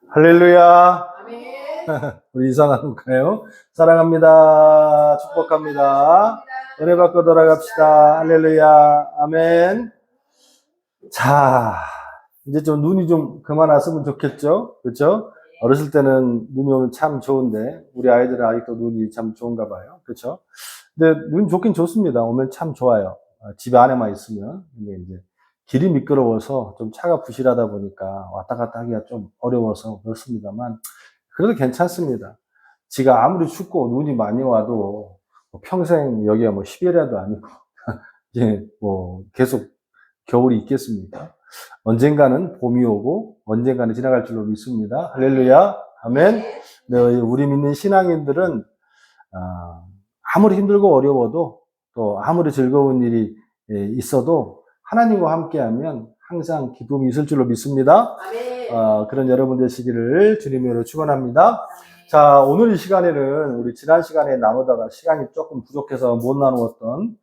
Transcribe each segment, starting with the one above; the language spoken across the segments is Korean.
할렐루야. 아멘. 우리 인사 나눌까요? 사랑합니다. 축복합니다. 은혜 받고 돌아갑시다. 할렐루야. 아멘. 자, 이제 좀 눈이 좀 그만 왔으면 좋겠죠? 그렇죠? 어렸을 때는 눈이 오면 참 좋은데 우리 아이들은 아직도 눈이 참 좋은가 봐요. 그렇죠? 근데 눈 좋긴 좋습니다. 오면 참 좋아요. 집 안에만 있으면. 근데 이제 길이 미끄러워서 좀 차가 부실하다 보니까 왔다 갔다 하기가 좀 어려워서 그렇습니다만 그래도 괜찮습니다. 지가 아무리 춥고 눈이 많이 와도 뭐 평생 여기가 뭐 시베리아도 아니고 이제 뭐 계속 겨울이 있겠습니까? 언젠가는 봄이 오고 언젠가는 지나갈 줄로 믿습니다. 할렐루야. 아멘. 네, 우리 믿는 신앙인들은 아무리 힘들고 어려워도 또 아무리 즐거운 일이 있어도 하나님과 함께하면 항상 기쁨이 있을 줄로 믿습니다. 아멘. 그런 여러분 되시기를 주님으로 축원합니다. 자, 오늘 이 시간에는 우리 지난 시간에 나누다가 시간이 조금 부족해서 못 나누었던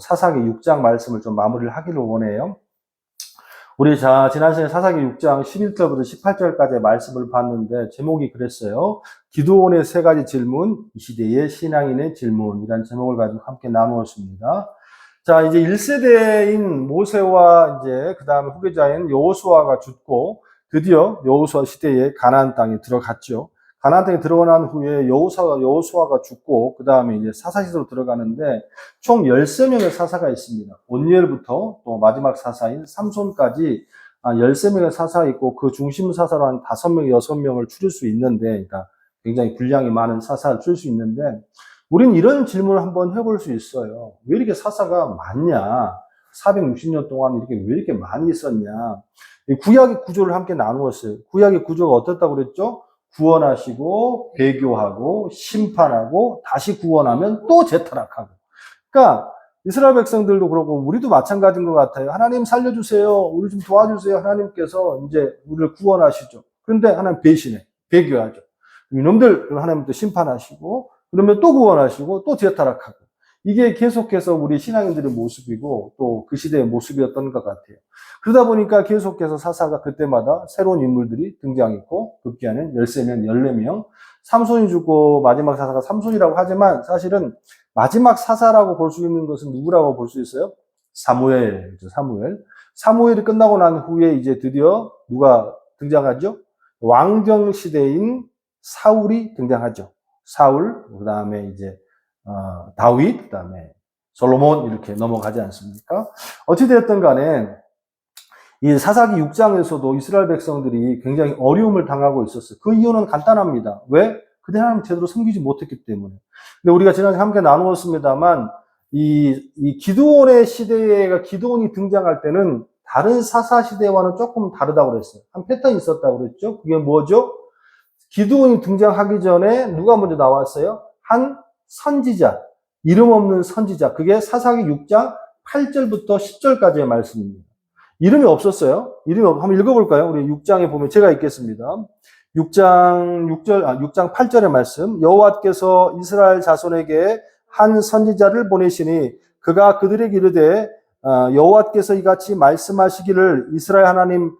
사사기 6장 말씀을 좀 마무리를 하기를 원해요. 우리 지난 시간에 사사기 6장 11절부터 18절까지의 말씀을 봤는데 제목이 그랬어요. 기드온의 세 가지 질문, 이 시대의 신앙인의 질문이라는 제목을 가지고 함께 나누었습니다. 자, 이제 1세대인 모세와 이제 그 다음에 후계자인 여호수아가 죽고 드디어 여호수아 시대에 가나안 땅에 들어갔죠. 가나안 땅에 들어간 후에 여호수아가 죽고 그 다음에 이제 사사 시대로 들어가는데 총 13명의 사사가 있습니다. 온니엘부터 또 마지막 사사인 삼손까지 13명의 사사가 있고 그 중심 사사로 한 5명, 6명을 추릴 수 있는데 그러니까 굉장히 분량이 많은 사사를 추릴 수 있는데 우리는 이런 질문을 한번 해볼 수 있어요. 왜 이렇게 사사가 많냐? 460년 동안 이렇게 왜 이렇게 많이 있었냐? 구약의 구조를 함께 나누었어요. 구약의 구조가 어떻다고 그랬죠? 구원하시고, 배교하고, 심판하고, 다시 구원하면 또 재타락하고. 그러니까 이스라엘 백성들도 그렇고 우리도 마찬가지인 것 같아요. 하나님 살려주세요. 우리 좀 도와주세요. 하나님께서 이제 우리를 구원하시죠. 그런데 하나님 배신해. 배교하죠. 이놈들 하나님 또 심판하시고 그러면 또 구원하시고 또 재타락하고 이게 계속해서 우리 신앙인들의 모습이고 또 그 시대의 모습이었던 것 같아요. 그러다 보니까 계속해서 사사가 그때마다 새로운 인물들이 등장했고 급기야는 13명, 14명 삼손이 죽고 마지막 사사가 삼손이라고 하지만 사실은 마지막 사사라고 볼 수 있는 것은 누구라고 볼 수 있어요? 사무엘이죠. 사무엘이 끝나고 난 후에 이제 드디어 누가 등장하죠? 왕정 시대인 사울이 등장하죠. 사울, 그 다음에 이제, 다윗, 그 다음에 솔로몬 이렇게 넘어가지 않습니까? 어찌되었든 간에 이 사사기 6장에서도 이스라엘 백성들이 굉장히 어려움을 당하고 있었어요. 그 이유는 간단합니다. 왜? 그때 하나님 제대로 섬기지 못했기 때문에. 근데 우리가 지난주에 함께 나누었습니다만, 이 기드온의 시대가 기드온이 등장할 때는 다른 사사 시대와는 조금 다르다고 그랬어요. 한 패턴이 있었다고 그랬죠. 그게 뭐죠? 기드온이 등장하기 전에 누가 먼저 나왔어요? 한 선지자, 이름 없는 선지자. 그게 사사기 6장 8절부터 10절까지의 말씀입니다. 이름이 없었어요. 한번 읽어볼까요? 우리 6장에 보면 제가 읽겠습니다. 6장 8절의 말씀. 여호와께서 이스라엘 자손에게 한 선지자를 보내시니 그가 그들에게 이르되 여호와께서 이같이 말씀하시기를 이스라엘 하나님이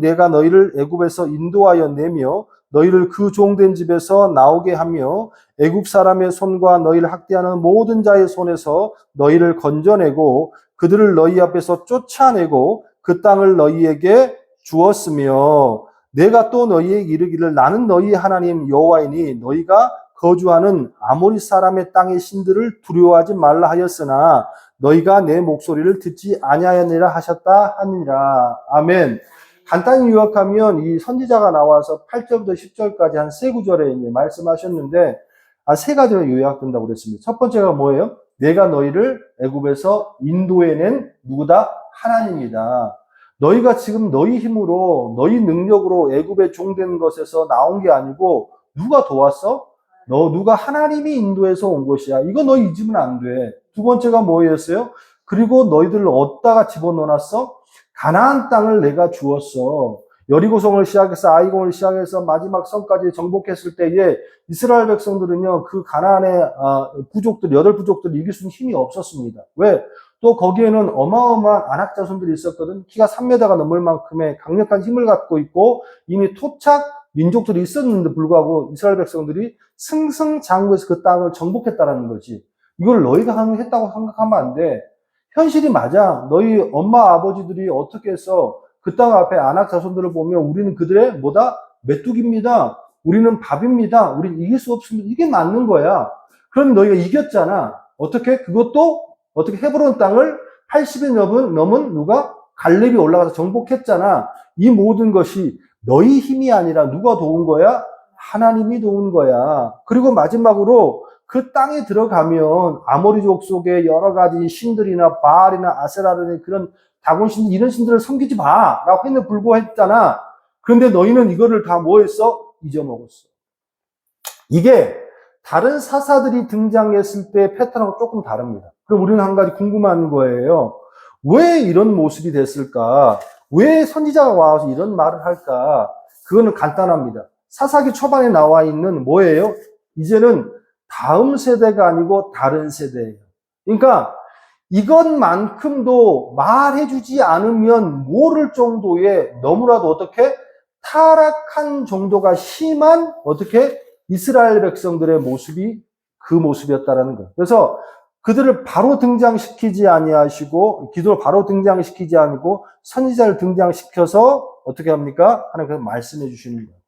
내가 너희를 애굽에서 인도하여 내며 너희를 그 종된 집에서 나오게 하며 애굽 사람의 손과 너희를 학대하는 모든 자의 손에서 너희를 건져내고 그들을 너희 앞에서 쫓아내고 그 땅을 너희에게 주었으며 내가 또 너희에게 이르기를 나는 너희의 하나님 여호와이니 너희가 거주하는 아모리 사람의 땅의 신들을 두려워하지 말라 하였으나 너희가 내 목소리를 듣지 아니하였느니라 하셨다 하니라. 아멘. 간단히 요약하면 이 선지자가 나와서 8절부터 10절까지 한 세 구절에 이제 말씀하셨는데 세 가지로 요약된다고 그랬습니다. 첫 번째가 뭐예요? 내가 너희를 애굽에서 인도해낸 누구다? 하나님이다. 너희가 지금 너희 힘으로 너희 능력으로 애굽에 종된 것에서 나온 게 아니고 누가 도왔어? 누가 하나님이 인도해서 온 것이야. 이거 너희 잊으면 안 돼. 두 번째가 뭐였어요? 그리고 너희들을 어디다가 집어넣어놨어? 가나안 땅을 내가 주었어. 여리고성을 시작해서 아이공을 시작해서 마지막 성까지 정복했을 때에 이스라엘 백성들은요 그 가나안의 부족들 8부족들을 이길 수 있는 힘이 없었습니다. 왜? 또 거기에는 어마어마한 안악 자손들이 있었거든. 키가 3m가 넘을 만큼의 강력한 힘을 갖고 있고 이미 토착 민족들이 있었는데 불구하고 이스라엘 백성들이 승승장구해서 그 땅을 정복했다라는 거지. 이걸 너희가 했다고 생각하면 안 돼. 현실이 맞아. 너희 엄마 아버지들이 어떻게 해서 그 땅 앞에 아낙 자손들을 보면 우리는 그들의 뭐다? 메뚜기입니다. 우리는 밥입니다. 우리는 이길 수 없습니다. 이게 맞는 거야. 그럼 너희가 이겼잖아. 어떻게? 그것도 어떻게 헤브론 땅을 80일 넘은 누가? 갈렙이 올라가서 정복했잖아. 이 모든 것이 너희 힘이 아니라 누가 도운 거야? 하나님이 도운 거야. 그리고 마지막으로 그 땅에 들어가면 아모리족 속에 여러 가지 신들이나 바알이나 아세라라는 그런 다곤 신들 이런 신들을 섬기지 마 라고 했는데 불구했잖아. 그런데 너희는 이거를 다 뭐 했어? 잊어먹었어. 이게 다른 사사들이 등장했을 때 패턴하고 조금 다릅니다. 그럼 우리는 한 가지 궁금한 거예요. 왜 이런 모습이 됐을까? 왜 선지자가 와서 이런 말을 할까? 그거는 간단합니다. 사사기 초반에 나와 있는 뭐예요? 이제는 다음 세대가 아니고 다른 세대예요. 그러니까 이것만큼도 말해주지 않으면 모를 정도의 너무나도 어떻게 타락한 정도가 심한 어떻게 이스라엘 백성들의 모습이 그 모습이었다라는 거예요. 그래서 그들을 바로 등장시키지 아니하시고 기도를 바로 등장시키지 않고 선지자를 등장시켜서 어떻게 합니까? 하나님께서 말씀해 주시는 거예요.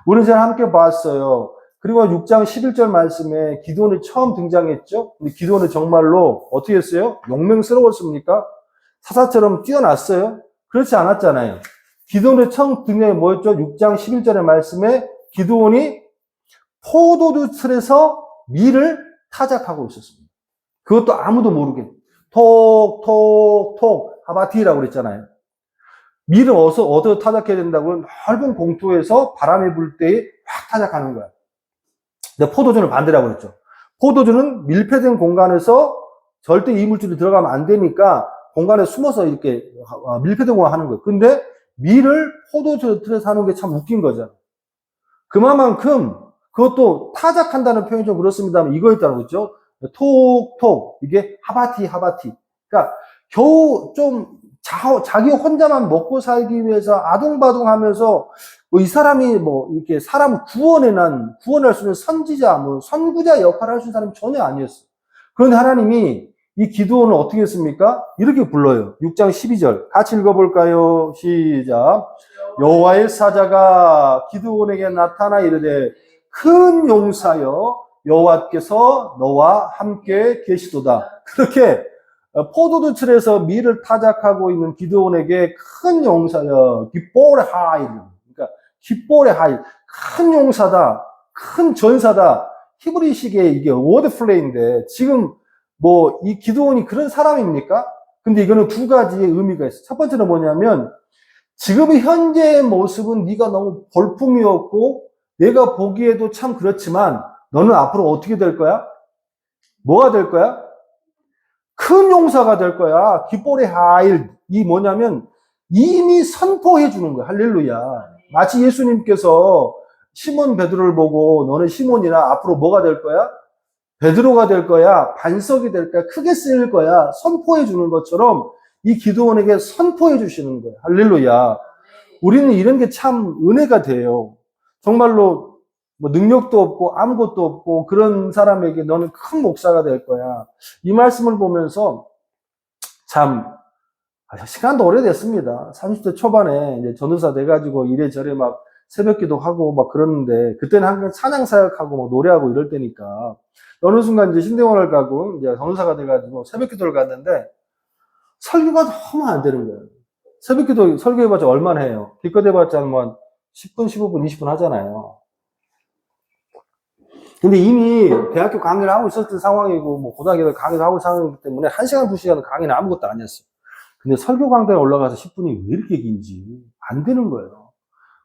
우리는 잘 함께 봤어요. 그리고 6장 11절 말씀에 기도원이 처음 등장했죠. 근데 기도원은 정말로 어떻게 했어요? 용맹스러웠습니까? 사사처럼 뛰어났어요? 그렇지 않았잖아요. 기도원의 처음 등장이 뭐였죠? 6장 11절의 말씀에 기도원이 포도주 틀에서 밀을 타작하고 있었습니다. 그것도 아무도 모르게 톡톡톡 하바티라고 그랬잖아요. 밀을 얻어 타작해야 된다고 넓은 공터에서 바람이 불 때에 확 타작하는 거야. 근데 포도주는 반대라고 그랬죠. 포도주는 밀폐된 공간에서 절대 이물질이 들어가면 안 되니까 공간에 숨어서 이렇게 밀폐된 공간 하는 거예요. 근데 밀을 포도주 틀에서 하는 게 참 웃긴 거죠. 그만큼 그것도 타작한다는 표현이 좀 그렇습니다만 이거였다는 거죠. 톡톡 이게 하바티. 그러니까 겨우 좀 자기 혼자만 먹고 살기 위해서 아둥바둥하면서 뭐 이 사람이 뭐 이렇게 사람 구원할 수 있는 선지자, 뭐 선구자 역할을 할 수 있는 사람이 전혀 아니었어. 그런데 하나님이 이 기도원을 어떻게 했습니까? 이렇게 불러요. 6장 12절 같이 읽어볼까요? 시작. 여호와의 사자가 기드온에게 나타나 이르되 큰 용사여 여호와께서 너와 함께 계시도다. 그렇게 포도주 틀에서 밀을 타작하고 있는 기드온에게 큰 용사여 기뽀레 하일, 그러니까 기뽀레 하일, 큰 용사다, 큰 전사다. 히브리식의 이게 워드 플레이인데 지금 뭐 이 기드온이 그런 사람입니까? 근데 이거는 두 가지의 의미가 있어요. 첫 번째는 뭐냐면 지금의 현재의 모습은 네가 너무 볼품이었고 내가 보기에도 참 그렇지만 너는 앞으로 어떻게 될 거야? 뭐가 될 거야? 큰 용사가 될 거야. 기뽀레 하일. 이 뭐냐면 이미 선포해 주는 거야. 할렐루야. 마치 예수님께서 시몬 베드로를 보고 너는 시몬이나 앞으로 뭐가 될 거야? 베드로가 될 거야. 반석이 될 거야. 크게 쓰일 거야. 선포해 주는 것처럼 이 기도원에게 선포해 주시는 거예요. 할렐루야. 우리는 이런 게 참 은혜가 돼요. 정말로 뭐 능력도 없고 아무것도 없고 그런 사람에게 너는 큰 목사가 될 거야. 이 말씀을 보면서 참 시간도 오래됐습니다. 30대 초반에 이제 전도사 돼가지고 이래저래 막 새벽기도 하고 막 그러는데 그때는 항상 찬양 사역하고 막 노래하고 이럴 때니까 어느 순간 이제 신대원을 가고 이제 전도사가 돼가지고 새벽기도를 갔는데 설교가 너무 안 되는 거예요. 새벽기도 설교해봤자 얼마나 해요? 기껏 해봤자 뭐 10분, 15분, 20분 하잖아요. 근데 이미 대학교 강의를 하고 있었던 상황이고, 뭐 고등학교 강의를 하고 있는 상황이기 때문에 1시간, 2시간 강의는 아무것도 아니었어요. 근데 설교 강단에 올라가서 10분이 왜 이렇게 긴지 안 되는 거예요.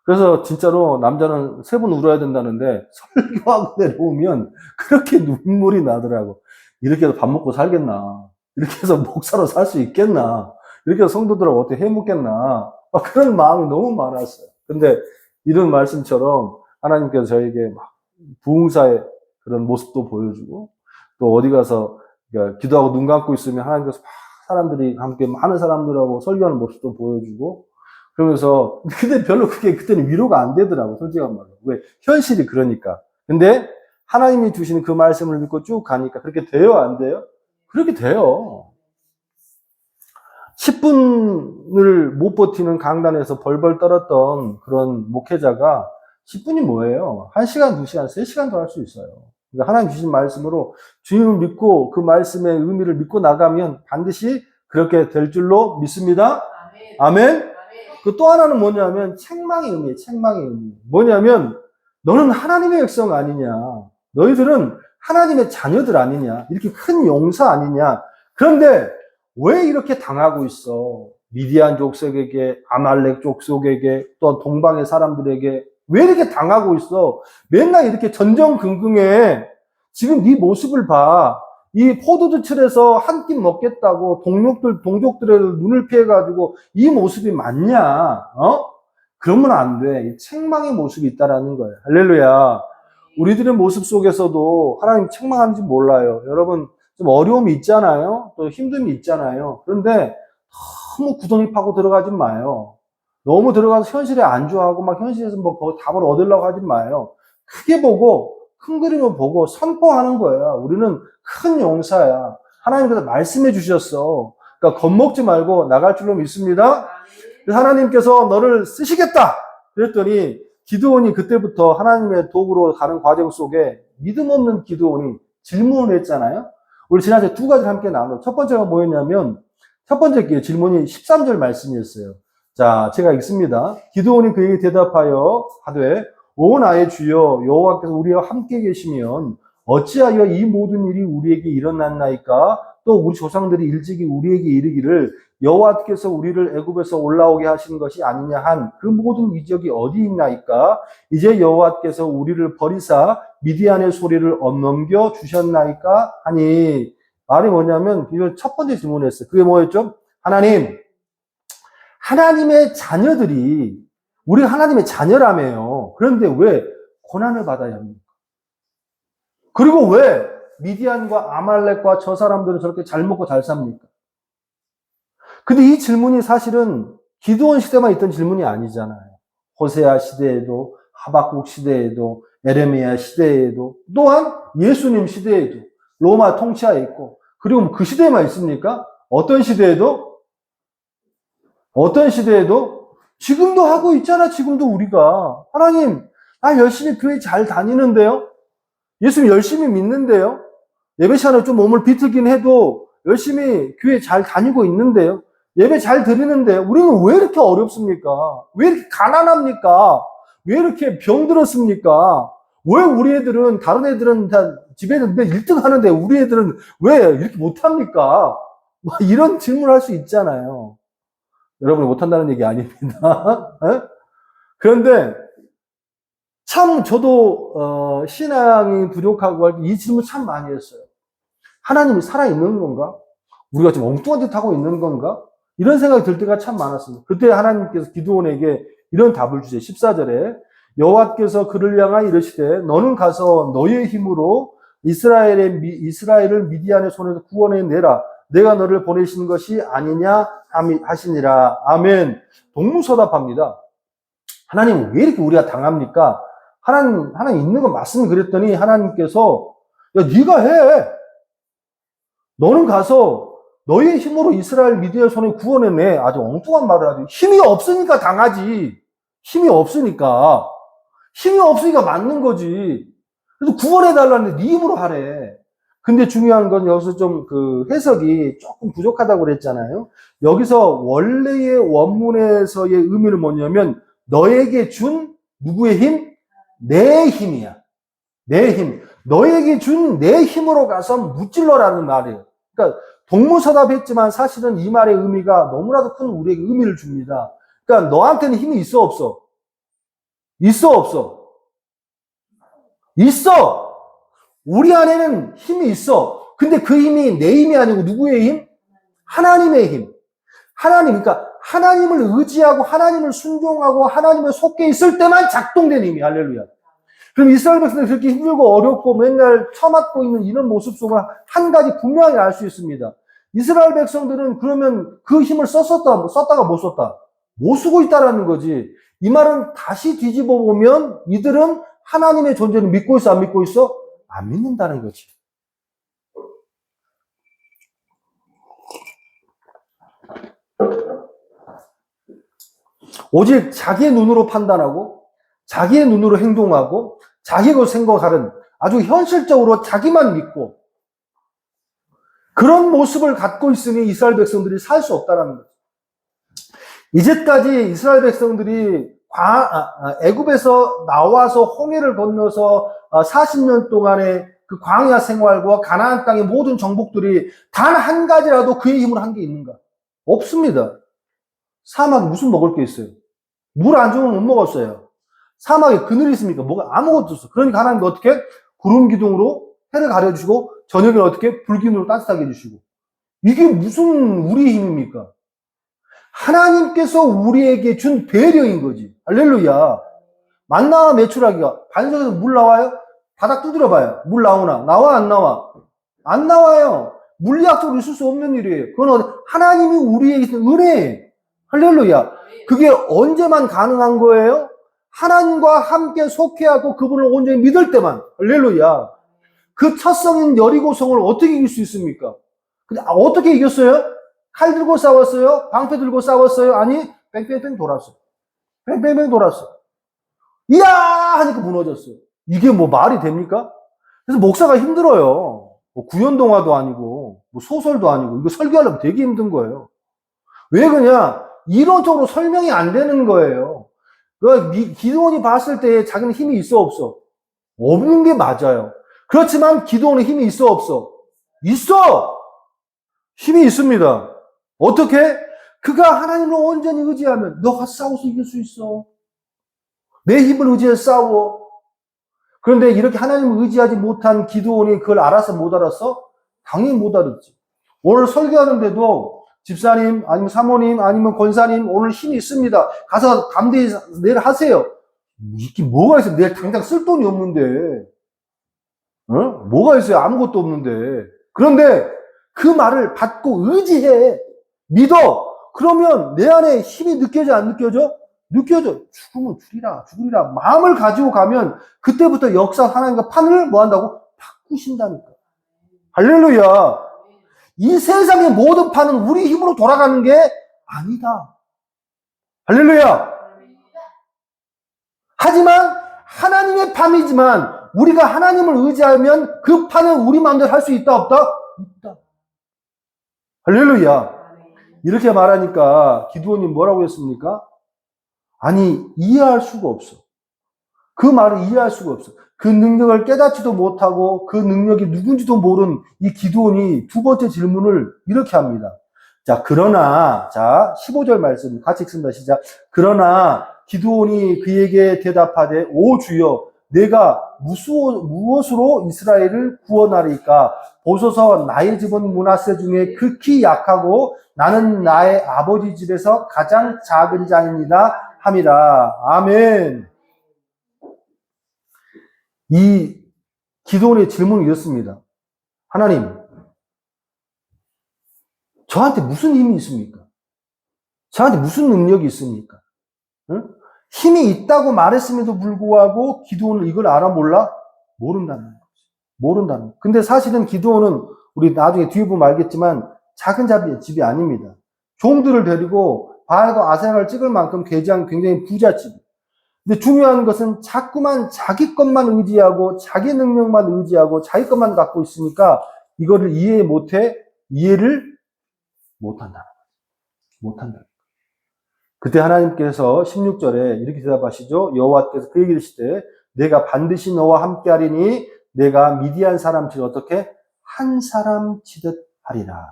그래서 진짜로 남자는 3번 울어야 된다는데 설교하고 내려오면 그렇게 눈물이 나더라고. 이렇게 해서 밥 먹고 살겠나? 이렇게 해서 목사로 살 수 있겠나? 이렇게 해서 성도들하고 어떻게 해먹겠나? 그런 마음이 너무 많았어요. 근데 이런 말씀처럼 하나님께서 저에게 막 부흥사의 그런 모습도 보여주고 또 어디 가서 기도하고 눈 감고 있으면 하나님께서 막 사람들이 함께 많은 사람들하고 설교하는 모습도 보여주고 그러면서, 근데 별로 그게 그때는 위로가 안 되더라고, 솔직한 말로. 왜? 현실이 그러니까. 근데 하나님이 주시는 그 말씀을 믿고 쭉 가니까 그렇게 돼요, 안 돼요? 그렇게 돼요. 10분을 못 버티는 강단에서 벌벌 떨었던 그런 목회자가 10분이 뭐예요? 1시간, 2시간, 3시간도 할 수 있어요. 그러니까 하나님 주신 말씀으로 주님을 믿고 그 말씀의 의미를 믿고 나가면 반드시 그렇게 될 줄로 믿습니다. 아멘. 그 또 하나는 뭐냐면 책망의 의미예요. 책망의 의미. 뭐냐면 너는 하나님의 백성 아니냐. 너희들은 하나님의 자녀들 아니냐. 이렇게 큰 용사 아니냐. 그런데 왜 이렇게 당하고 있어? 미디안 족속에게, 아말렉 족속에게, 또 동방의 사람들에게 왜 이렇게 당하고 있어? 맨날 이렇게 전전긍긍해. 지금 네 모습을 봐. 이 포도주철에서 한 끼 먹겠다고 동족들의 눈을 피해가지고 이 모습이 맞냐? 그러면 안 돼. 책망의 모습이 있다라는 거예요. 할렐루야. 우리들의 모습 속에서도 하나님 책망하는지 몰라요. 여러분, 좀 어려움이 있잖아요. 또 힘듦이 있잖아요. 그런데 너무 구덩이 파고 들어가지 마요. 너무 들어가서 현실에 안주하고 막 현실에서 뭐 답을 얻으려고 하지 마요. 크게 보고 큰 그림을 보고 선포하는 거예요. 우리는 큰 용사야. 하나님께서 말씀해 주셨어. 그러니까 겁먹지 말고 나갈 줄로 믿습니다. 그래서 하나님께서 너를 쓰시겠다. 그랬더니 기드온이 그때부터 하나님의 도구로 가는 과정 속에 믿음 없는 기드온이 질문을 했잖아요. 우리 지난주에 두 가지를 함께 나눠. 첫 번째가 뭐였냐면 첫 번째 질문이 13절 말씀이었어요. 자, 제가 읽습니다. 기드온이 그에게 대답하여 하되 오 나의 주여 여호와께서 우리와 함께 계시면 어찌하여 이 모든 일이 우리에게 일어났나이까? 또 우리 조상들이 일찍이 우리에게 이르기를 여호와께서 우리를 애굽에서 올라오게 하신 것이 아니냐 한 그 모든 이적이 어디 있나이까? 이제 여호와께서 우리를 버리사 미디안의 소리를 넘겨 주셨나이까? 하니 말이 뭐냐면 이걸 첫 번째 질문했어요. 그게 뭐였죠? 하나님의 자녀들이 우리가 하나님의 자녀라며요. 그런데 왜 고난을 받아야 합니까? 그리고 왜 미디안과 아말렉과 저 사람들은 저렇게 잘 먹고 잘 삽니까? 근데 이 질문이 사실은 기드온 시대만 있던 질문이 아니잖아요. 호세아 시대에도, 하박국 시대에도, 에레미야 시대에도, 또한 예수님 시대에도, 로마 통치하에 있고, 그리고 그 시대에만 있습니까? 어떤 시대에도 지금도 하고 있잖아. 지금도 우리가 하나님 나 열심히 교회 잘 다니는데요. 예수님 열심히 믿는데요. 예배 시간에 좀 몸을 비틀긴 해도 열심히 교회 잘 다니고 있는데요. 예배 잘 드리는데요. 우리는 왜 이렇게 어렵습니까? 왜 이렇게 가난합니까? 왜 이렇게 병들었습니까? 왜 우리 애들은 다른 애들은 다 집에서 1등 하는데 우리 애들은 왜 이렇게 못합니까? 이런 질문을 할 수 있잖아요. 여러분이 못한다는 얘기 아닙니다. 그런데 참 저도 신앙이 부족하고 할 때 이 질문 참 많이 했어요. 하나님이 살아있는 건가? 우리가 좀 엉뚱한 짓 하고 있는 건가? 이런 생각이 들 때가 참 많았습니다. 그때 하나님께서 기드온에게 이런 답을 주세요. 14절에 여호와께서 그를 향하여 이르시되 너는 가서 너의 힘으로 이스라엘을 미디안의 손에서 구원해 내라. 내가 너를 보내신 것이 아니냐 하시니라. 아멘. 동문서답합니다. 하나님 왜 이렇게 우리가 당합니까? 하나님 있는 거 맞으면 그랬더니 하나님께서 야 네가 해. 너는 가서 너의 힘으로 이스라엘 미디안의 손에 구원해내. 아주 엉뚱한 말을 하죠. 힘이 없으니까 당하지. 힘이 없으니까 맞는 거지. 그래서 구원해달라는데 네 힘으로 하래. 근데 중요한 건 여기서 좀 그 해석이 조금 부족하다고 그랬잖아요. 여기서 원래의 원문에서의 의미는 뭐냐면 너에게 준 누구의 힘? 내 힘이야. 내 힘. 너에게 준 내 힘으로 가서 무찔러라는 말이에요. 그러니까 동문서답했지만 사실은 이 말의 의미가 너무나도 큰 우리에게 의미를 줍니다. 그러니까 너한테는 힘이 있어 없어? 있어 없어? 있어. 우리 안에는 힘이 있어. 근데 그 힘이 내 힘이 아니고 누구의 힘? 하나님의 힘. 그러니까 하나님을 의지하고 하나님을 순종하고 하나님을 속해 있을 때만 작동되는 힘이. 할렐루야. 그럼 이스라엘 백성들이 그렇게 힘들고 어렵고 맨날 처맞고 있는 이런 모습 속을 한 가지 분명히 알 수 있습니다. 이스라엘 백성들은 그러면 그 힘을 썼다가 못 썼다? 못 쓰고 있다라는 거지. 이 말은 다시 뒤집어 보면 이들은 하나님의 존재를 믿고 있어, 안 믿고 있어? 안 믿는다는 거지. 오직 자기의 눈으로 판단하고 자기의 눈으로 행동하고 자기가 생각하는 아주 현실적으로 자기만 믿고 그런 모습을 갖고 있으니 이스라엘 백성들이 살 수 없다는 거죠. 이제까지 이스라엘 백성들이 애굽에서 나와서 홍해를 건너서 40년 동안의 그 광야 생활과 가나안 땅의 모든 정복들이 단 한 가지라도 그의 힘으로 한 게 있는가? 없습니다. 사막에 무슨 먹을 게 있어요? 물 안 주면 못 먹었어요. 사막에 그늘이 있습니까? 뭐가 아무것도 없어. 그러니까 하나님은 어떻게? 구름 기둥으로 해를 가려주시고 저녁에 어떻게? 불기둥으로 따뜻하게 해주시고. 이게 무슨 우리의 힘입니까? 하나님께서 우리에게 준 배려인 거지. 할렐루야. 만나와 메추라기가 반석에서 물 나와요? 바닥 두드려 봐요. 물 나오나? 나와 안 나와? 안 나와요. 물리학적으로 있을 수 없는 일이에요. 그건 하나님이 우리에게 있는 은혜예요. 할렐루야. 그게 언제만 가능한 거예요? 하나님과 함께 속해하고 그분을 온전히 믿을 때만. 할렐루야. 그 첫성인 여리고성을 어떻게 이길 수 있습니까? 근데 어떻게 이겼어요? 칼 들고 싸웠어요? 방패 들고 싸웠어요? 아니, 뺑뺑뺑 돌았어요. 뺑뺑뺑 돌았어요. 이야! 하니까 무너졌어요. 이게 뭐 말이 됩니까? 그래서 목사가 힘들어요. 뭐 구연동화도 아니고, 뭐 소설도 아니고, 이거 설교하려면 되게 힘든 거예요. 왜 그러냐? 이론적으로 설명이 안 되는 거예요. 기드온이 봤을 때 자기는 힘이 있어, 없어? 없는 게 맞아요. 그렇지만 기드온은 힘이 있어, 없어? 있어! 힘이 있습니다. 어떻게? 그가 하나님을 온전히 의지하면 너가 싸워서 이길 수 있어. 내 힘을 의지해 싸워. 그런데 이렇게 하나님을 의지하지 못한 기드온이 그걸 알아서 못 알았어? 당연히 못 알았지. 오늘 설교하는데도 집사님, 아니면 사모님, 아니면 권사님, 오늘 힘이 있습니다. 가서 담대히 내일 하세요. 이게 뭐가 있어? 내일 당장 쓸 돈이 없는데. 어? 뭐가 있어요? 아무것도 없는데. 그런데 그 말을 받고 의지해. 믿어. 그러면 내 안에 힘이 느껴져, 안 느껴져? 느껴져. 죽으면 죽으리라. 마음을 가지고 가면 그때부터 역사 하나님과 판을 뭐 한다고? 바꾸신다니까. 할렐루야. 이 세상의 모든 판은 우리 힘으로 돌아가는 게 아니다. 할렐루야. 하지만 하나님의 판이지만 우리가 하나님을 의지하면 그 판은 우리 마음대로 할 수 있다, 없다? 있다. 할렐루야. 이렇게 말하니까 기드온이 뭐라고 했습니까? 아니, 이해할 수가 없어. 그 말을 이해할 수가 없어. 그 능력을 깨닫지도 못하고 그 능력이 누군지도 모르는 이 기드온이 두 번째 질문을 이렇게 합니다. 자, 그러나, 자, 15절 말씀 같이 읽습니다. 시작. 그러나 기드온이 그에게 대답하되, 오 주여, 내가 무엇으로 이스라엘을 구원하리까? 보소서 나의 집은 므낫세 중에 극히 약하고 나는 나의 아버지 집에서 가장 작은 자입니다. 함이라. 아멘. 이 기드온의 질문이 이렇습니다. 하나님, 저한테 무슨 힘이 있습니까? 저한테 무슨 능력이 있습니까? 응? 힘이 있다고 말했음에도 불구하고 기드온은 이걸 알아 몰라? 모른다는 거지. 모른다는 거. 근데 사실은 기드온은 우리 나중에 뒤에 보면 알겠지만 작은 집이 아닙니다. 종들을 데리고 바알과 아세라를 찍을 만큼 굉장히 부잣집. 근데 중요한 것은 자꾸만 자기 것만 의지하고 자기 능력만 의지하고 자기 것만 갖고 있으니까 이거를 이해를 못한다. 못한다. 그때 하나님께서 16절에 이렇게 대답하시죠. 여호와께서 그에게 이르시되 내가 반드시 너와 함께하리니 내가 미디안 사람 치듯 어떻게? 한 사람 치듯 하리라.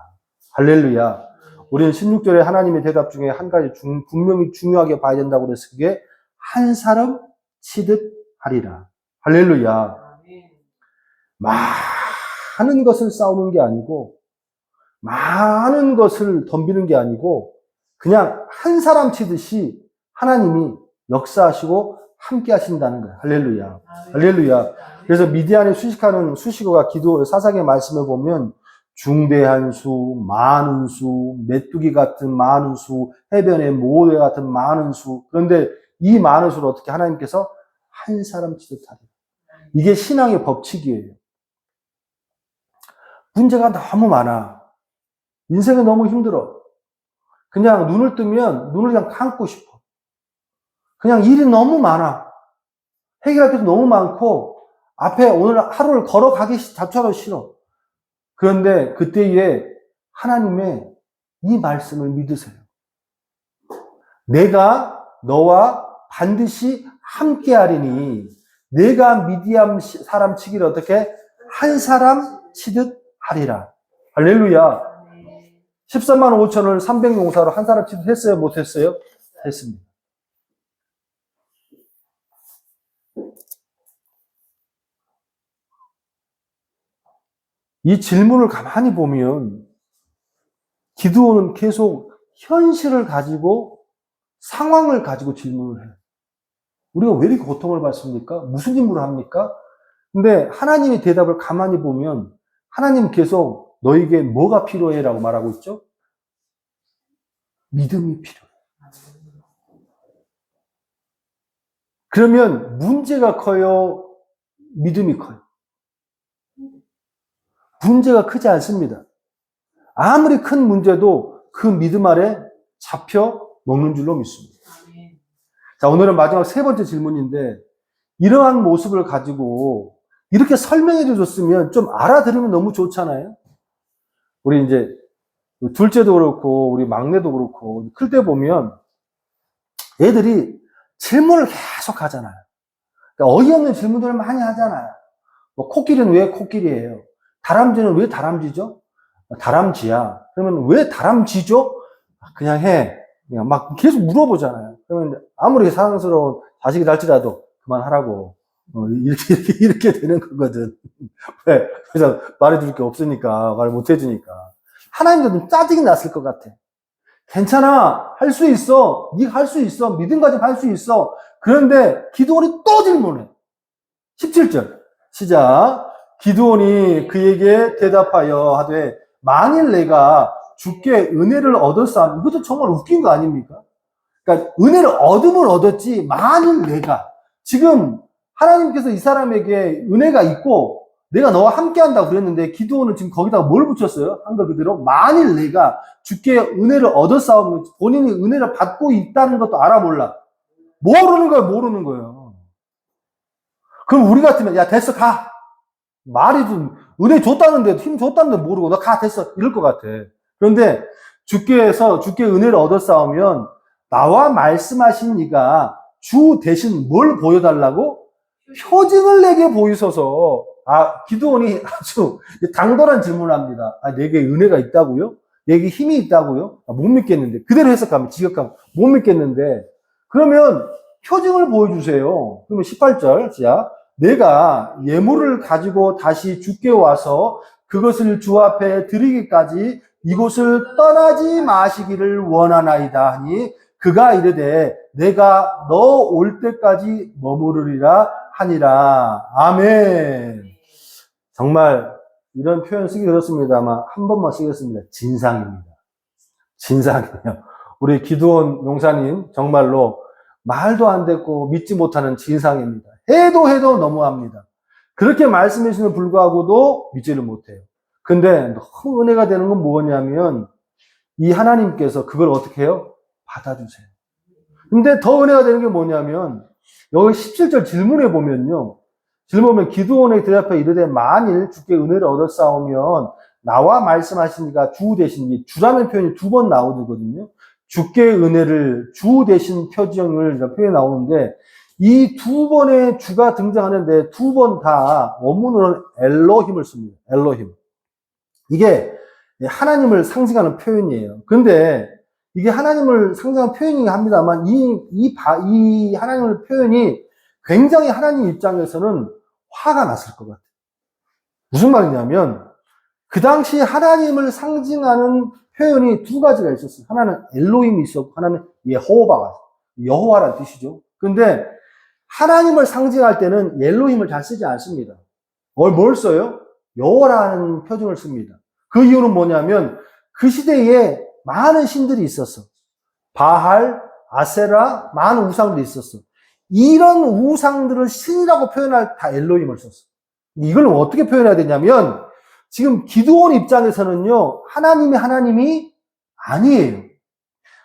할렐루야. 우리는 16절에 하나님의 대답 중에 한 가지 분명히 중요하게 봐야 된다고 그래서 그게 한 사람 치듯 하리라. 할렐루야. 많은 것을 싸우는 게 아니고 많은 것을 덤비는 게 아니고 그냥 한 사람 치듯이 하나님이 역사하시고 함께 하신다는 거예요. 할렐루야. 할렐루야. 그래서 미디안에 수식하는 수식어가 기도 사사기의 말씀을 보면 중대한 수, 많은 수, 메뚜기 같은 많은 수, 해변의 모래 같은 많은 수. 그런데 이 많은 수를 어떻게 하나님께서 한 사람 치듯 하리라. 이게 신앙의 법칙이에요. 문제가 너무 많아. 인생이 너무 힘들어. 그냥 눈을 뜨면 눈을 그냥 감고 싶어. 그냥 일이 너무 많아. 해결할 것도 너무 많고 앞에 오늘 하루를 걸어가기 자체도 싫어. 그런데 그때에 하나님의 이 말씀을 믿으세요. 내가 너와 반드시 함께하리니 내가 미디안 사람 치기를 어떻게 한 사람 치듯 하리라. 할렐루야. 13만 5천을 300용사로 한 사람 치듯 했어요? 못했어요? 했습니다. 이 질문을 가만히 보면 기드온은 계속 현실을 가지고 상황을 가지고 질문을 해요. 우리가 왜 이렇게 고통을 받습니까? 무슨 임무를 합니까? 근데 하나님의 대답을 가만히 보면 하나님 계속 너에게 뭐가 필요해? 라고 말하고 있죠? 믿음이 필요해. 그러면 문제가 커요? 믿음이 커요? 문제가 크지 않습니다. 아무리 큰 문제도 그 믿음 아래 잡혀 먹는 줄로 믿습니다. 자, 오늘은 마지막 세 번째 질문인데 이러한 모습을 가지고 이렇게 설명해 줬으면 좀 알아들으면 너무 좋잖아요. 우리 이제 둘째도 그렇고 우리 막내도 그렇고 클 때 보면 애들이 질문을 계속 하잖아요. 그러니까 어이없는 질문들을 많이 하잖아요. 뭐 코끼리는 왜 코끼리예요? 다람쥐는 왜 다람쥐죠? 다람쥐야. 그러면 왜 다람쥐죠? 그냥 해. 그냥 막 계속 물어보잖아요. 그러면 아무리 사랑스러운 자식이 날지라도 그만하라고. 이렇게 되는 거거든. 왜? 그래서 말해줄 게 없으니까, 말 못 해주니까. 하나님도 좀 짜증이 났을 것 같아. 괜찮아. 할 수 있어. 네가 할 수 있어. 믿음 가지고 할 수 있어. 그런데 기드온이 또 질문해. 17절. 시작. 기드온이 그에게 대답하여 하되 만일 내가 주께 은혜를 얻었사면 이것도 정말 웃긴 거 아닙니까? 그러니까 은혜를 얻으면 얻었지 만일 내가 지금 하나님께서 이 사람에게 은혜가 있고 내가 너와 함께 한다고 그랬는데 기드온은 지금 거기다가 뭘 붙였어요? 한글 그대로 만일 내가 주께 은혜를 얻었사오면 본인이 은혜를 받고 있다는 것도 알아 몰라. 모르는 거예요. 모르는 거예요. 그럼 우리 같으면 야 됐어 가. 말이 좀 은혜 줬다는데 힘 줬다는데 모르고 너 가 됐어 이럴 것 같아. 그런데 주께서 주께 은혜를 얻었사오면 나와 말씀하신 이가 주 대신 뭘 보여달라고? 표징을 내게 보이소서. 기드온이 아주 당돌한 질문을 합니다. 내게 은혜가 있다고요? 내게 힘이 있다고요? 못 믿겠는데. 그대로 해석하면, 지각하면 못 믿겠는데. 그러면 표징을 보여주세요. 그러면 18절, 시작. 내가 예물을 가지고 다시 주께 와서 그것을 주 앞에 드리기까지 이곳을 떠나지 마시기를 원하나이다 하니 그가 이르되 내가 너 올 때까지 머무르리라 하니라. 아멘. 정말 이런 표현 쓰기 그렇습니다만 한 번만 쓰겠습니다. 진상입니다. 진상이에요. 우리 기드온 용사님 정말로 말도 안 됐고 믿지 못하는 진상입니다. 해도 너무합니다. 그렇게 말씀해 주시는 불구하고도 믿지를 못해요. 근데 너무 은혜가 되는 건 뭐냐면 이 하나님께서 그걸 어떻게 해요? 받아주세요. 근데 더 은혜가 되는 게 뭐냐면 여기 17절 질문에 보면요. 질문에 기드온에게 대답해 이르되 만일 주께 은혜를 얻었사오면 나와 말씀하시니까 주 대신 주라는 표현이 두 번 나오거든요. 주께 은혜를 주 대신 표정을 표현이 나오는데 이 두 번의 주가 등장하는데 두 번 다 원문으로는 엘로힘을 씁니다. 엘로힘. 이게 하나님을 상징하는 표현이에요. 근데 이게 하나님을 상징하는 표현이긴 합니다만 이 하나님의 표현이 굉장히 하나님 입장에서는 화가 났을 것 같아요. 무슨 말이냐면 그 당시 하나님을 상징하는 표현이 두 가지가 있었어요. 하나는 엘로힘이 있었고 하나는 여호와라는 뜻이죠. 근데 하나님을 상징할 때는 엘로힘을 잘 쓰지 않습니다. 뭘 써요? 여호와라는 표준을 씁니다. 그 이유는 뭐냐면 그 시대에 많은 신들이 있었어. 바할, 아세라, 많은 우상들이 있었어. 이런 우상들을 신이라고 표현할 다 엘로힘을 썼어. 이걸 어떻게 표현해야 되냐면 지금 기드온 입장에서는요, 하나님이 아니에요.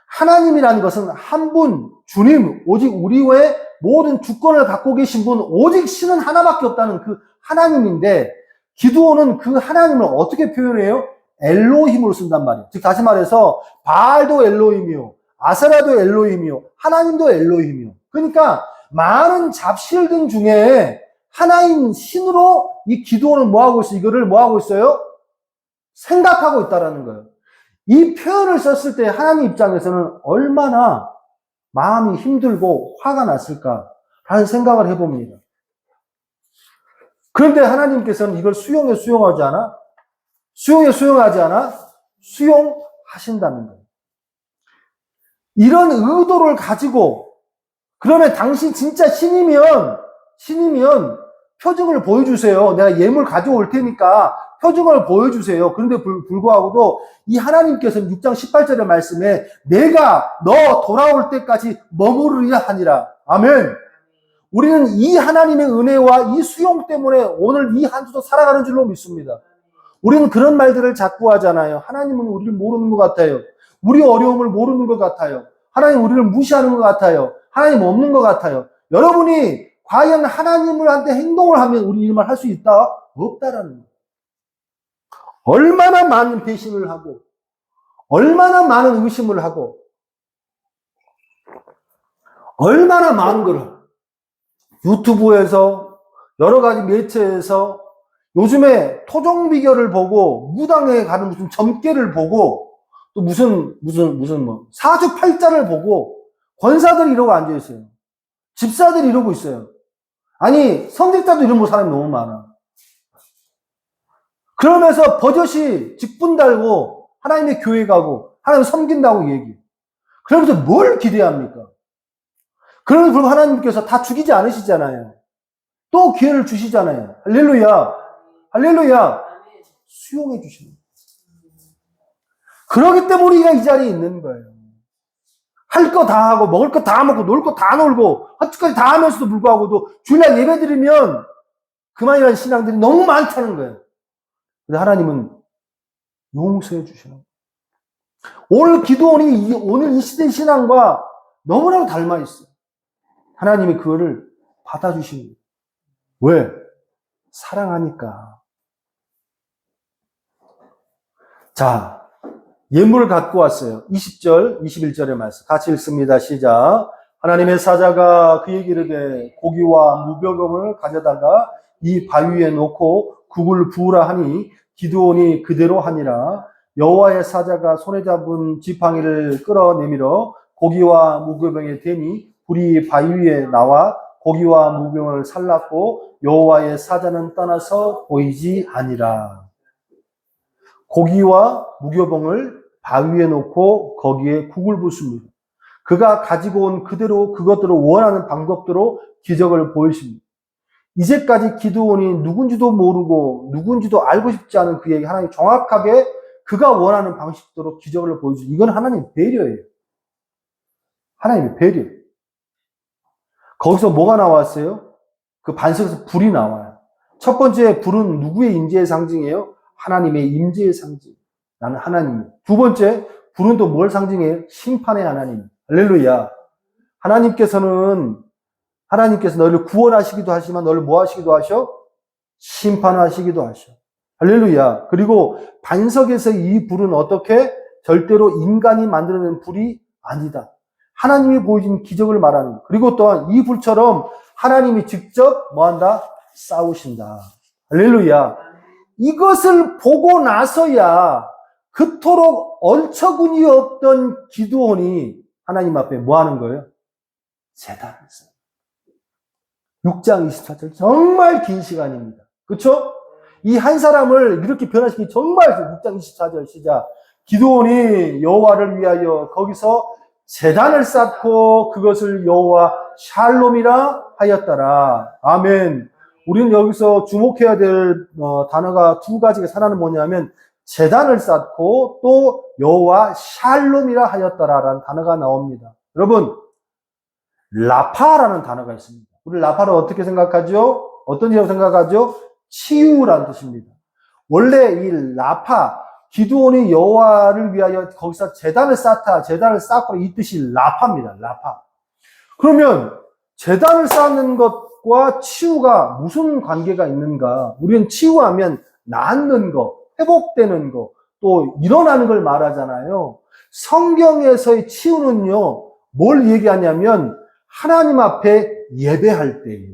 하나님이라는 것은 한 분, 주님, 오직 우리 외에 모든 주권을 갖고 계신 분, 오직 신은 하나밖에 없다는 그 하나님인데, 기드온은 그 하나님을 어떻게 표현해요? 엘로힘으로 쓴단 말이에요. 즉, 다시 말해서, 바알도 엘로힘이요, 아세라도 엘로힘이요, 하나님도 엘로힘이요. 그러니까, 많은 잡실들 중에 하나인 신으로 이 기드온은 뭐하고 있어요? 이거를 뭐하고 있어요? 생각하고 있다라는 거예요. 이 표현을 썼을 때 하나님 입장에서는 얼마나 마음이 힘들고 화가 났을까라는 생각을 해봅니다. 그런데 하나님께서는 이걸 수용하지 않아? 수용하지 않아? 수용하신다는 거예요. 이런 의도를 가지고 그러면 당신 진짜 신이면 표징을 보여주세요. 내가 예물 가져올 테니까 표징을 보여주세요. 그런데 불구하고도 이 하나님께서는 6장 18절의 말씀에 내가 너 돌아올 때까지 머무르리라 하니라. 아멘. 우리는 이 하나님의 은혜와 이 수용 때문에 오늘 이 한 주도 살아가는 줄로 믿습니다. 우리는 그런 말들을 자꾸 하잖아요. 하나님은 우리를 모르는 것 같아요. 우리 어려움을 모르는 것 같아요. 하나님 우리를 무시하는 것 같아요. 하나님 없는 것 같아요. 여러분이 과연 하나님한테 행동을 하면 우리 일만 할 수 있다? 없다라는 거예요. 얼마나 많은 배신을 하고 얼마나 많은 의심을 하고 얼마나 많은 걸 유튜브에서 여러 가지 매체에서 요즘에 토종 비결을 보고 무당에 가는 무슨 점괘를 보고 또 무슨 사주팔자를 보고 권사들이 이러고 앉아 있어요. 집사들이 이러고 있어요. 아니 성직자도 이런 사람이 너무 많아. 그러면서 버젓이 직분 달고 하나님의 교회 가고 하나님 섬긴다고 얘기해. 그러면서 뭘 기대합니까? 그러면 불구 하나님께서 다 죽이지 않으시잖아요. 또 기회를 주시잖아요. 할렐루야. 할렐루야. 수용해 주시는 거예요. 그러기 때문에 우리가 이 자리에 있는 거예요. 할 거 다 하고 먹을 거 다 먹고 놀 거 다 놀고 헛짓까지 다 하면서도 불구하고도 주일날 예배 드리면 그만이라는 신앙들이 너무 많다는 거예요. 근데 하나님은 용서해 주시는 거예요. 오늘 기도원이 오늘 이 시대 신앙과 너무나도 닮아 있어요. 하나님이 그거를 받아주시는 거예요. 왜? 사랑하니까. 자, 예물을 갖고 왔어요. 20절, 21절의 말씀. 같이 읽습니다. 시작. 하나님의 사자가 그에게 이르되 고기와 무벼금을 가져다가 이 바위에 놓고 국을 부으라 하니 기드온이 그대로 하니라. 여호와의 사자가 손에 잡은 지팡이를 끌어내밀어 고기와 무벼병에 대니 불이 바위 위에 나와 고기와 무벼병을 살랐고 여호와의 사자는 떠나서 보이지 아니라. 고기와 무교병을 바위에 놓고 거기에 국을 붓습니다. 그가 가지고 온 그대로 그것들을 원하는 방법대로 기적을 보이십니다. 이제까지 기드온이 누군지도 모르고 누군지도 알고 싶지 않은 그에게 하나님이 정확하게 그가 원하는 방식대로 기적을 보여주죠. 이건 하나님의 배려예요. 하나님의 배려. 거기서 뭐가 나왔어요? 그 반석에서 불이 나와요. 첫 번째 불은 누구의 임재의 상징이에요? 하나님의 임재의 상징. 나는 하나님. 두 번째, 불은 또 뭘 상징해요? 심판의 하나님. 할렐루야. 하나님께서 너를 구원하시기도 하시지만 너를 뭐 하시기도 하셔? 심판하시기도 하셔. 할렐루야. 그리고 반석에서 이 불은 어떻게? 절대로 인간이 만들어낸 불이 아니다. 하나님이 보여준 기적을 말하는 것. 그리고 또한 이 불처럼 하나님이 직접 뭐 한다? 싸우신다. 할렐루야. 이것을 보고 나서야 그토록 얼처군이 없던 기드온이 하나님 앞에 뭐 하는 거예요? 제단을 써요. 6장 24절 정말 긴 시간입니다. 그렇죠? 이 한 사람을 이렇게 변화시키기 정말 6장 24절 시작. 기드온이 여호와를 위하여 거기서 제단을 쌓고 그것을 여호와 샬롬이라 하였더라. 아멘. 우리는 여기서 주목해야 될 단어가 두 가지가 하나는 뭐냐면 제단을 쌓고 또 여호와 샬롬이라 하였더라라는 단어가 나옵니다. 여러분, 라파라는 단어가 있습니다. 우리 라파를 어떻게 생각하죠? 어떤 이라고 생각하죠? 치유라는 뜻입니다. 원래 이 라파, 기드온이 여호와를 위하여 거기서 제단을 쌓다, 제단을 쌓고 이 뜻이 라파입니다. 라파. 그러면 제단을 쌓는 것과 치유가 무슨 관계가 있는가? 우리는 치유하면 낫는 거, 회복되는 거, 또 일어나는 걸 말하잖아요. 성경에서의 치유는요, 뭘 얘기하냐면 하나님 앞에 예배할 때에,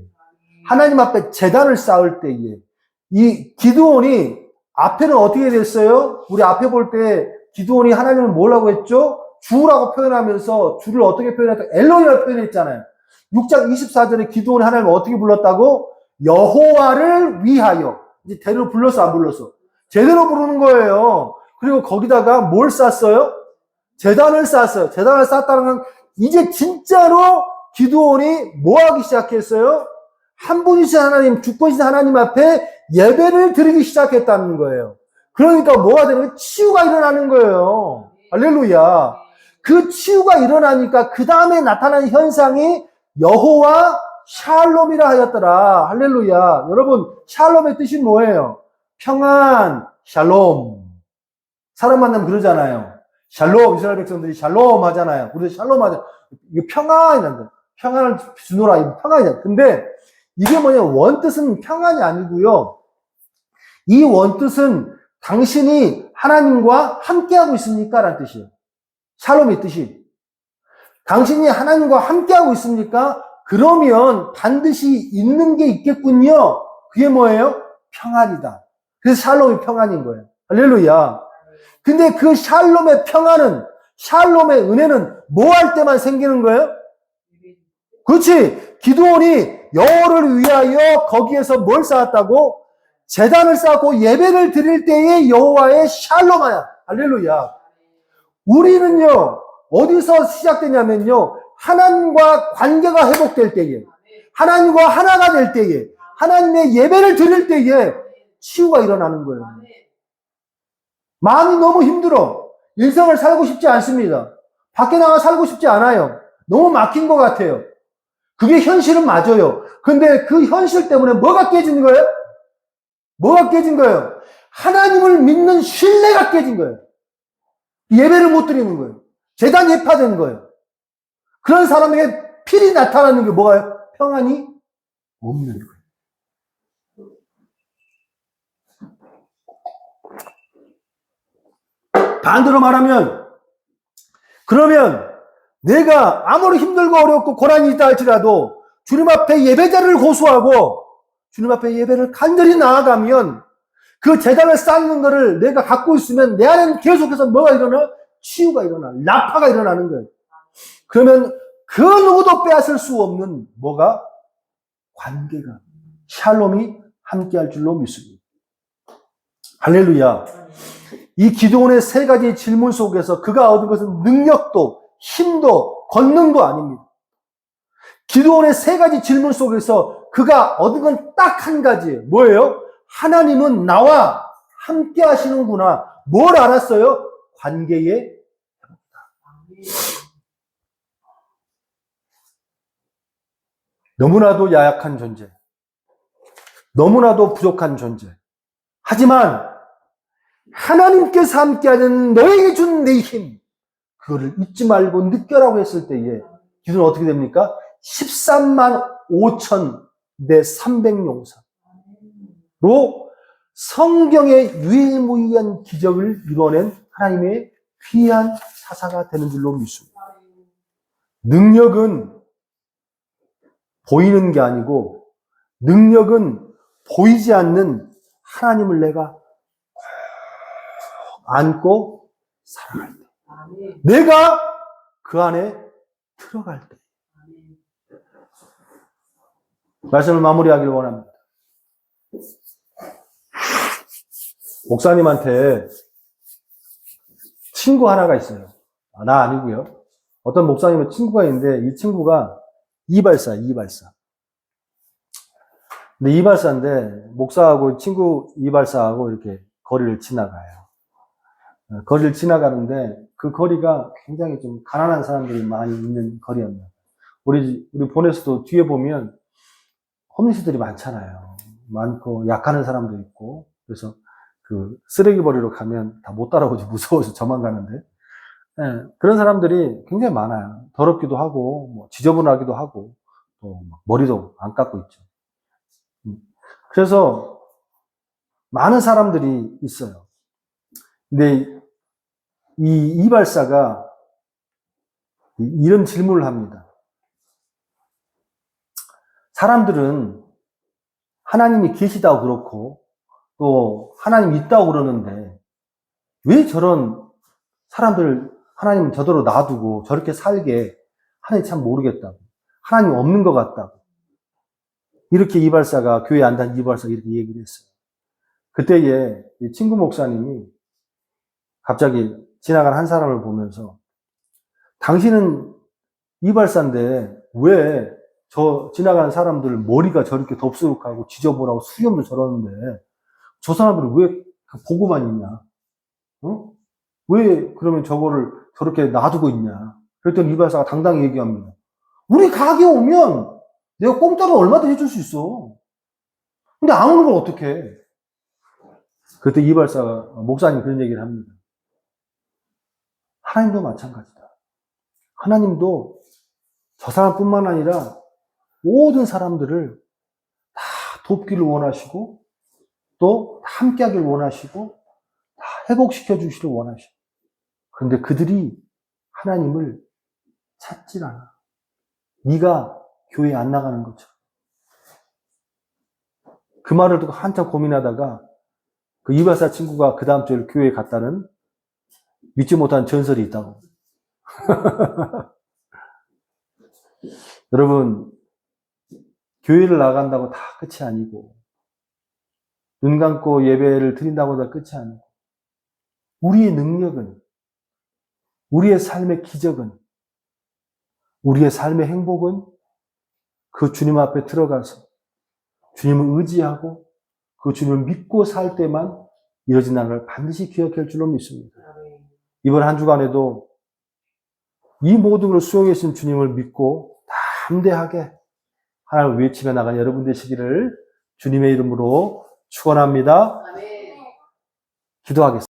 하나님 앞에 제단을 쌓을 때에, 이 기드온이 앞에는 어떻게 됐어요? 우리 앞에 볼 때 기드온이 하나님을 뭐라고 했죠? 주라고 표현하면서 주를 어떻게 표현했다? 엘로히라고 표현했잖아요. 6장 24절에 기드온이 하나님을 어떻게 불렀다고? 여호와를 위하여. 이제 제대로 불렀어, 안 불렀어? 제대로 부르는 거예요. 그리고 거기다가 뭘 쌓았어요? 제단을 쌓았어요. 제단을 쌓았다는 건 이제 진짜로 기드온이 뭐 하기 시작했어요? 한 분이신 하나님, 주권이신 하나님 앞에 예배를 드리기 시작했다는 거예요. 그러니까 뭐가 되는 거예요? 치유가 일어나는 거예요. 할렐루야. 그 치유가 일어나니까 그 다음에 나타나는 현상이 여호와 샬롬이라 하였더라. 할렐루야. 여러분, 샬롬의 뜻이 뭐예요? 평안, 샬롬. 사람 만나면 그러잖아요. 샬롬, 이스라엘 백성들이 샬롬 하잖아요. 우리도 샬롬 하잖아요. 이거 평안이란다. 평안을 주노라. 이거 평안이잖아요. 근데 이게 뭐냐? 원뜻은 평안이 아니고요. 이 원뜻은 당신이 하나님과 함께하고 있습니까? 라는 뜻이에요. 샬롬의 뜻이. 당신이 하나님과 함께하고 있습니까? 그러면 반드시 있는 게 있겠군요. 그게 뭐예요? 평안이다. 그래서 샬롬이 평안인 거예요. 할렐루야. 근데 그 샬롬의 평안은, 샬롬의 은혜는 뭐 할 때만 생기는 거예요? 그렇지. 기드온이 여호와를 위하여 거기에서 뭘 쌓았다고? 제단을 쌓고 예배를 드릴 때에 여호와의 샬롬하야. 할렐루야. 우리는요, 어디서 시작되냐면요, 하나님과 관계가 회복될 때에, 하나님과 하나가 될 때에, 하나님의 예배를 드릴 때에 치유가 일어나는 거예요. 마음이 너무 힘들어. 일상을 살고 싶지 않습니다. 밖에 나가 살고 싶지 않아요. 너무 막힌 것 같아요. 그게 현실은 맞아요. 근데 그 현실 때문에 뭐가 깨진 거예요? 뭐가 깨진 거예요? 하나님을 믿는 신뢰가 깨진 거예요. 예배를 못 드리는 거예요. 제단 예파된 거예요. 그런 사람에게 필히 나타나는 게 뭐가요? 평안이 없는 거예요. 반대로 말하면, 그러면 내가 아무리 힘들고 어렵고 고난이 있다 할지라도 주님 앞에 예배자를 고수하고 주님 앞에 예배를 간절히 나아가면 그 제단을 쌓는 거를 내가 갖고 있으면 내 안에는 계속해서 뭐가 일어나? 치유가 일어나. 라파가 일어나는 거예요. 그러면 그 누구도 빼앗을 수 없는 뭐가? 관계가. 샬롬이 함께할 줄로 믿습니다. 할렐루야. 이 기드온의 세 가지 질문 속에서 그가 얻은 것은 능력도 힘도 권능도 아닙니다. 기드온의 세 가지 질문 속에서 그가 얻은 건 딱 한 가지예요. 뭐예요? 하나님은 나와 함께 하시는구나. 뭘 알았어요? 관계의 너무나도 야약한 존재, 너무나도 부족한 존재. 하지만 하나님께서 함께하는 너에게 준 내 힘, 그거를 잊지 말고 느껴라고 했을 때에 기도는 어떻게 됩니까? 13만 5천 대 300용사로 성경의 유일무이한 기적을 이뤄낸 하나님의 귀한 사사가 되는 줄로 믿습니다. 능력은 보이는 게 아니고 능력은 보이지 않는 하나님을 내가 안고 살아갈 때, 내가 그 안에 들어갈 때. 말씀을 마무리하기를 원합니다. 목사님한테 친구 하나가 있어요. 나 아니고요. 어떤 목사님의 친구가 있는데 이 친구가 이발사. 근데 이발사인데 목사하고 친구 이발사하고 이렇게 거리를 지나가요. 거리를 지나가는데 그 거리가 굉장히 좀 가난한 사람들이 많이 있는 거리였나. 우리 본에서도 뒤에 보면 홈리스들이 많잖아요. 많고 약하는 사람도 있고. 그래서 그 쓰레기 버리러 가면 다 못 따라오지 무서워서 저만 가는데. 그런 사람들이 굉장히 많아요. 더럽기도 하고 뭐 지저분하기도 하고 또 머리도 안 깎고 있죠. 그래서 많은 사람들이 있어요. 근데 이 이발사가 이런 질문을 합니다. 사람들은 하나님이 계시다고 그렇고 또 하나님이 있다고 그러는데 왜 저런 사람들을 하나님 저대로 놔두고 저렇게 살게 하나님 참 모르겠다고. 하나님 없는 것 같다고. 이렇게 이발사가 교회 안 다니는 이발사가 이렇게 얘기를 했어요. 그때에 이 친구 목사님이 갑자기 지나간 한 사람을 보면서 당신은 이발사인데 왜 저 지나가는 사람들 머리가 저렇게 덥수룩하고 지저분하고 수염도 저러는데 저 사람들은 왜 보고만 있냐? 어? 왜 그러면 저거를 저렇게 놔두고 있냐? 그랬더니 이발사가 당당히 얘기합니다. 우리 가게 오면 내가 공짜로 얼마든지 해줄 수 있어. 근데 안 오는 걸 어떡해? 그때 이발사가 목사님 그런 얘기를 합니다. 하나님도 마찬가지다. 하나님도 저 사람뿐만 아니라 모든 사람들을 다 돕기를 원하시고 또 함께 하길 원하시고 다 회복시켜 주시길 원하시고 그런데 그들이 하나님을 찾질 않아. 네가 교회에 안 나가는 것처럼. 그 말을 듣고 한참 고민하다가 그 이발사 친구가 그 다음 주에 교회에 갔다는 믿지 못한 전설이 있다고. 여러분, 교회를 나간다고 다 끝이 아니고 눈 감고 예배를 드린다고 다 끝이 아니고 우리의 능력은 우리의 삶의 기적은 우리의 삶의 행복은 그 주님 앞에 들어가서 주님을 의지하고 그 주님을 믿고 살 때만 이뤄진다는 걸 반드시 기억할 줄로 믿습니다. 이번 한 주간에도 이 모든 걸 수용해 주신 주님을 믿고 담대하게 하나님을 외치며 나간 여러분 되시기를 주님의 이름으로 축원합니다. 기도하겠습니다.